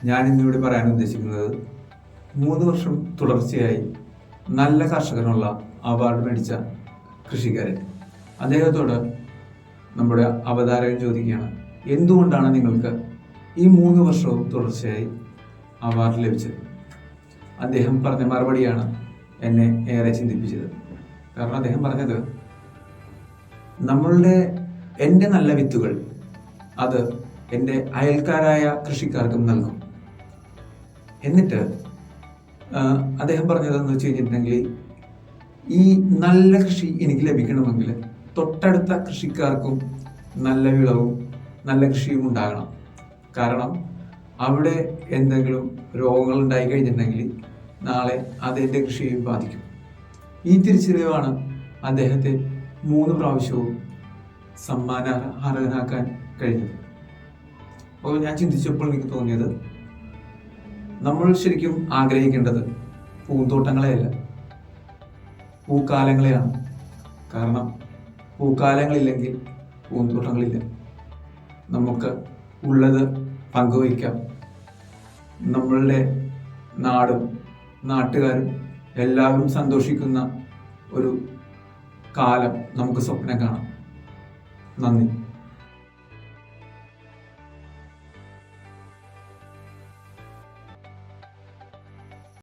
ഞാൻ ഇന്നിവിടെ പറയാൻ ഉദ്ദേശിക്കുന്നത് 3 വർഷം തുടർച്ചയായി നല്ല കർഷകനുള്ള അവാർഡ് മേടിച്ച കൃഷിക്കാരൻ. അദ്ദേഹത്തോട് നമ്മുടെ അവതാരകൻ ചോദിക്കുകയാണ്, എന്തുകൊണ്ടാണ് നിങ്ങൾക്ക് ഈ 3 വർഷവും തുടർച്ചയായി അവാർഡ് ലഭിച്ചത്? അദ്ദേഹം പറഞ്ഞ മറുപടിയാണ് എന്നെ ഏറെ ചിന്തിപ്പിച്ചത്. കാരണം അദ്ദേഹം പറഞ്ഞത്, എൻ്റെ നല്ല വിത്തുകൾ അത് എൻ്റെ അയൽക്കാരായ കൃഷിക്കാർക്കും നൽകും. എന്നിട്ട് അദ്ദേഹം പറഞ്ഞതെന്ന് വെച്ച് കഴിഞ്ഞിട്ടുണ്ടെങ്കിൽ, ഈ നല്ല കൃഷി എനിക്ക് ലഭിക്കണമെങ്കിൽ തൊട്ടടുത്ത കൃഷിക്കാർക്കും നല്ല വിളവും നല്ല കൃഷിയും ഉണ്ടാകണം. കാരണം അവിടെ എന്തെങ്കിലും രോഗങ്ങൾ ഉണ്ടായി കഴിഞ്ഞിട്ടുണ്ടെങ്കിൽ നാളെ അതെൻ്റെ കൃഷിയെയും ബാധിക്കും. ഈ തിരിച്ചറിവാണ് അദ്ദേഹത്തെ 3 പ്രാവശ്യവും സമ്മാനാർഹനാക്കാൻ കഴിഞ്ഞത്. അപ്പോൾ ഞാൻ ചിന്തിച്ചപ്പോൾ എനിക്ക് തോന്നിയത്, നമ്മൾ ശരിക്കും ആഗ്രഹിക്കേണ്ടത് പൂന്തോട്ടങ്ങളെയല്ല, പൂക്കാലങ്ങളെയാണ്. കാരണം പൂക്കാലങ്ങളില്ലെങ്കിൽ പൂന്തോട്ടങ്ങളില്ല. നമുക്ക് ഉള്ളത് പങ്കുവയ്ക്കാം. നമ്മളുടെ നാടും നാട്ടുകാരും എല്ലാവരും സന്തോഷിക്കുന്ന ഒരു കാലം നമുക്ക് സ്വപ്നം കാണാം. നന്ദി.